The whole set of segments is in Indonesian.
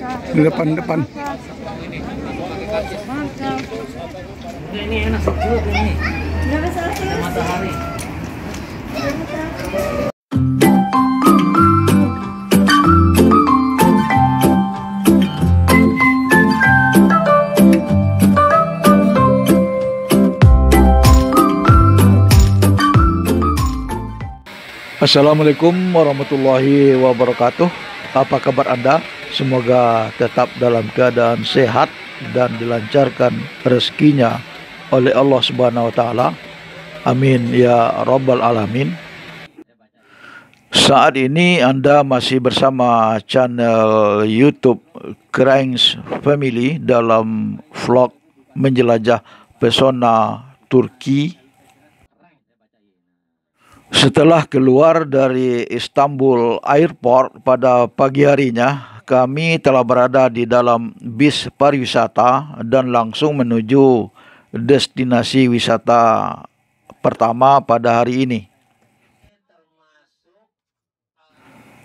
Di depan. Ini enak sejuk ini. Matahari. Assalamualaikum warahmatullahi wabarakatuh. Apa kabar Anda? Semoga tetap dalam keadaan sehat dan dilancarkan rezekinya oleh Allah Subhanahu wa taala. Amin ya rabbal alamin. Saat ini Anda masih bersama channel YouTube Cranes Family dalam vlog menjelajah pesona Turki. Setelah keluar dari Istanbul Airport pada pagi harinya, kami telah berada di dalam bis pariwisata dan langsung menuju destinasi wisata pertama pada hari ini.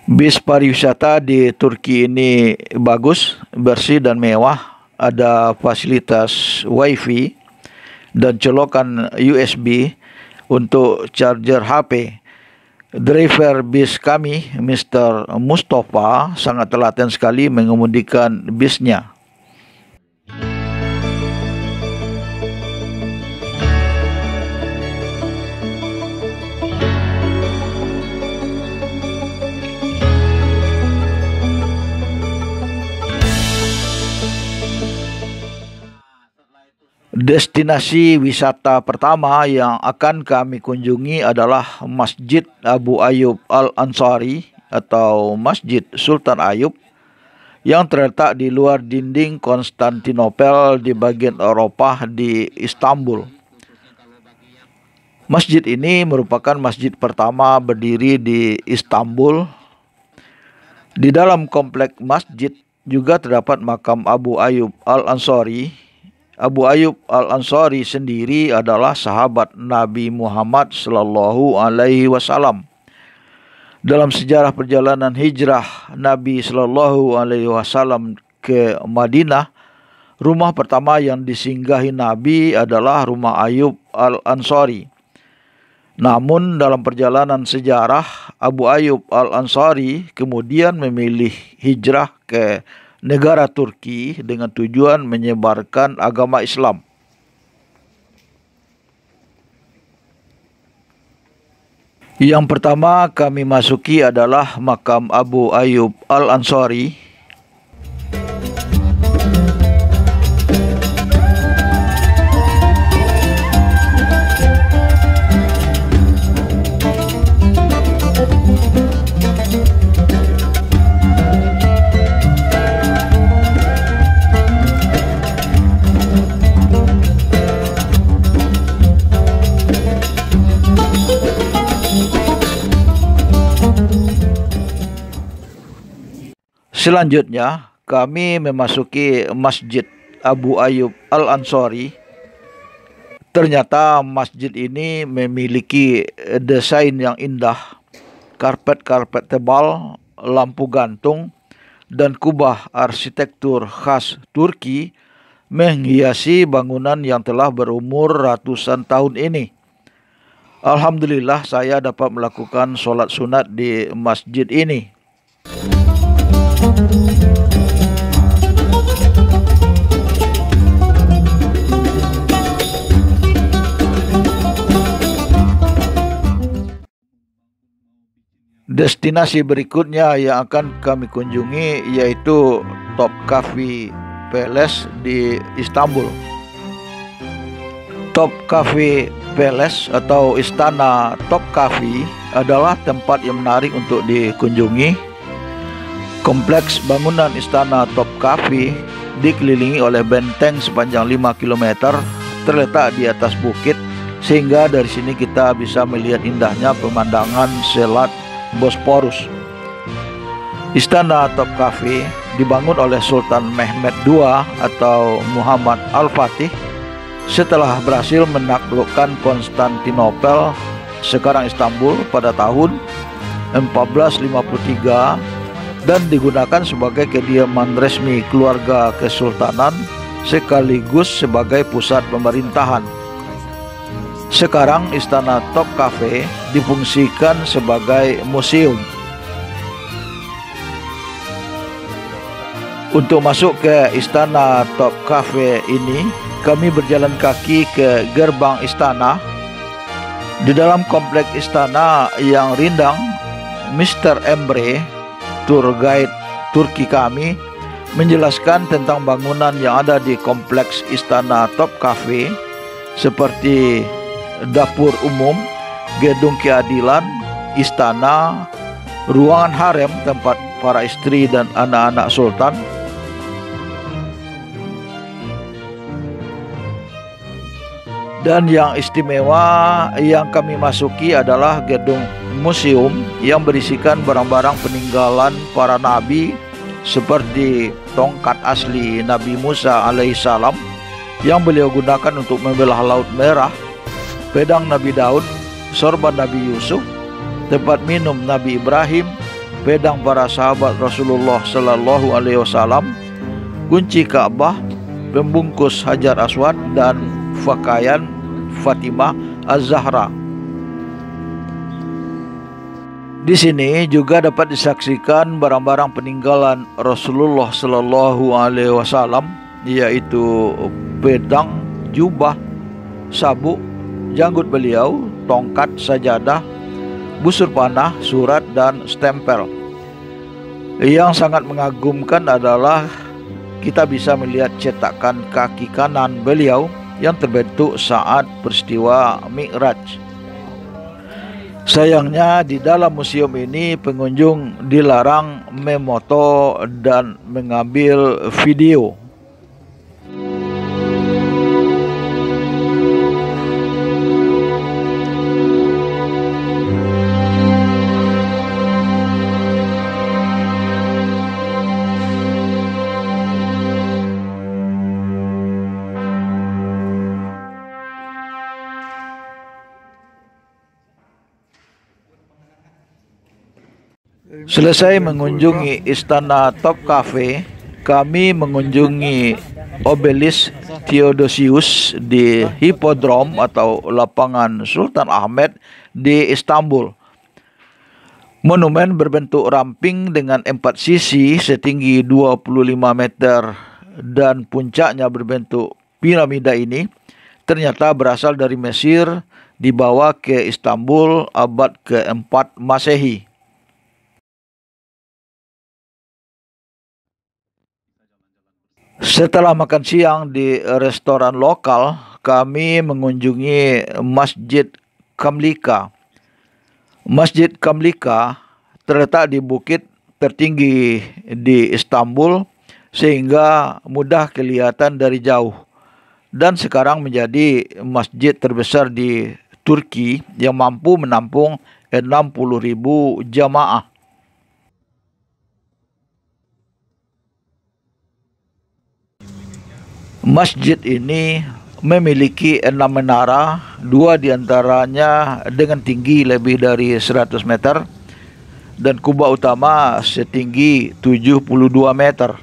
Bis pariwisata di Turki ini bagus, bersih dan mewah. Ada fasilitas WiFi dan colokan USB untuk charger HP. Driver bis kami, Mr. Mustafa, sangat telaten sekali mengemudikan bisnya. Destinasi wisata pertama yang akan kami kunjungi adalah Masjid Abu Ayyub Al-Ansari atau Masjid Sultan Ayub yang terletak di luar dinding Konstantinopel di bagian Eropa di Istanbul. Masjid ini merupakan masjid pertama berdiri di Istanbul. Di dalam komplek masjid juga terdapat makam Abu Ayyub Al-Ansari. Abu Ayyub Al-Ansari sendiri adalah sahabat Nabi Muhammad Sallallahu Alaihi Wasallam. Dalam sejarah perjalanan hijrah Nabi Sallallahu Alaihi Wasallam ke Madinah, rumah pertama yang disinggahi Nabi adalah rumah Ayyub Al-Ansari. Namun dalam perjalanan sejarah, Abu Ayyub Al-Ansari kemudian memilih hijrah ke negara Turki dengan tujuan menyebarkan agama Islam. Yang pertama kami masuki adalah makam Abu Ayyub Al-Ansari. Selanjutnya, kami memasuki Masjid Abu Ayyub Al-Ansari. Ternyata masjid ini memiliki desain yang indah, karpet-karpet tebal, lampu gantung, dan kubah arsitektur khas Turki menghiasi bangunan yang telah berumur ratusan tahun ini. Alhamdulillah saya dapat melakukan sholat sunat di masjid ini. Destinasi berikutnya yang akan kami kunjungi yaitu Topkapi Palace di Istanbul. Topkapi Palace atau Istana Topkapi adalah tempat yang menarik untuk dikunjungi. Kompleks bangunan Istana Topkapi dikelilingi oleh benteng sepanjang 5 km terletak di atas bukit, sehingga dari sini kita bisa melihat indahnya pemandangan Selat Bosporus. Istana Topkapi dibangun oleh Sultan Mehmed II atau Muhammad Al-Fatih setelah berhasil menaklukkan Konstantinopel, sekarang Istanbul, pada tahun 1453 dan digunakan sebagai kediaman resmi keluarga kesultanan sekaligus sebagai pusat pemerintahan. Sekarang Istana Topkapi difungsikan sebagai museum. Untuk masuk ke Istana Topkapi ini, kami berjalan kaki ke gerbang istana. Di dalam kompleks istana yang rindang, Mr. Emre, tour guide Turki kami, menjelaskan tentang bangunan yang ada di kompleks Istana Topkapi seperti dapur umum, gedung keadilan, istana, ruangan harem tempat para istri dan anak-anak sultan, dan yang istimewa yang kami masuki adalah gedung museum yang berisikan barang-barang peninggalan para nabi seperti tongkat asli Nabi Musa alaihissalam yang beliau gunakan untuk membelah Laut Merah, pedang Nabi Daud, sorban Nabi Yusuf, tempat minum Nabi Ibrahim, pedang para sahabat Rasulullah Sallallahu Alaihi Wasallam, kunci Ka'bah, pembungkus Hajar Aswad, dan pakaian Fatimah Az-Zahra. Di sini juga dapat disaksikan barang-barang peninggalan Rasulullah Sallallahu Alaihi Wasallam, yaitu pedang, jubah, sabuk, janggut beliau, tongkat, sajadah, busur panah, surat, dan stempel. Yang sangat mengagumkan adalah kita bisa melihat cetakan kaki kanan beliau yang terbentuk saat peristiwa Mi'raj. Sayangnya di dalam museum ini pengunjung dilarang memoto dan mengambil video. Selesai mengunjungi Istana Topkapi, kami mengunjungi Obelisk Theodosius di Hippodrome atau lapangan Sultan Ahmed di Istanbul. Monumen berbentuk ramping dengan 4 sisi setinggi 25 meter dan puncaknya berbentuk piramida ini ternyata berasal dari Mesir, dibawa ke Istanbul abad ke-4 Masehi. Setelah makan siang di restoran lokal, kami mengunjungi Masjid Kamlika. Masjid Kamlika terletak di bukit tertinggi di Istanbul sehingga mudah kelihatan dari jauh, dan sekarang menjadi masjid terbesar di Turki yang mampu menampung 60.000 jamaah. Masjid ini memiliki 6 menara, 2 diantaranya dengan tinggi lebih dari 100 meter dan kubah utama setinggi 72 meter.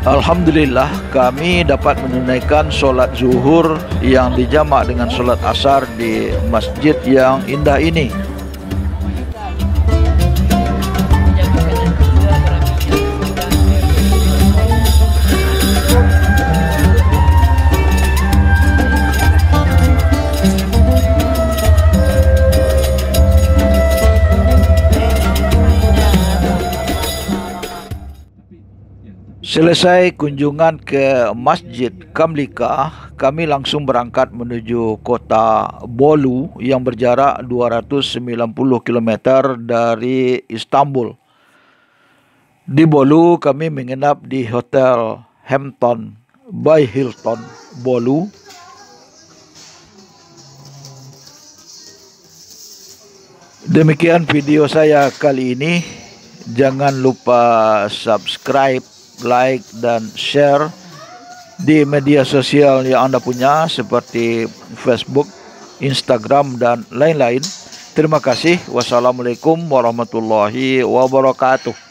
Alhamdulillah, kami dapat menunaikan sholat zuhur yang dijamak dengan sholat asar di masjid yang indah ini. Selesai kunjungan ke Masjid Kamlika, kami langsung berangkat menuju kota Bolu yang berjarak 290 km dari Istanbul. Di Bolu, kami menginap di Hotel Hampton by Hilton Bolu. Demikian video saya kali ini. Jangan lupa subscribe like, dan share di media sosial yang Anda punya seperti Facebook, Instagram, dan lain-lain. Terima kasih. Wassalamualaikum warahmatullahi wabarakatuh.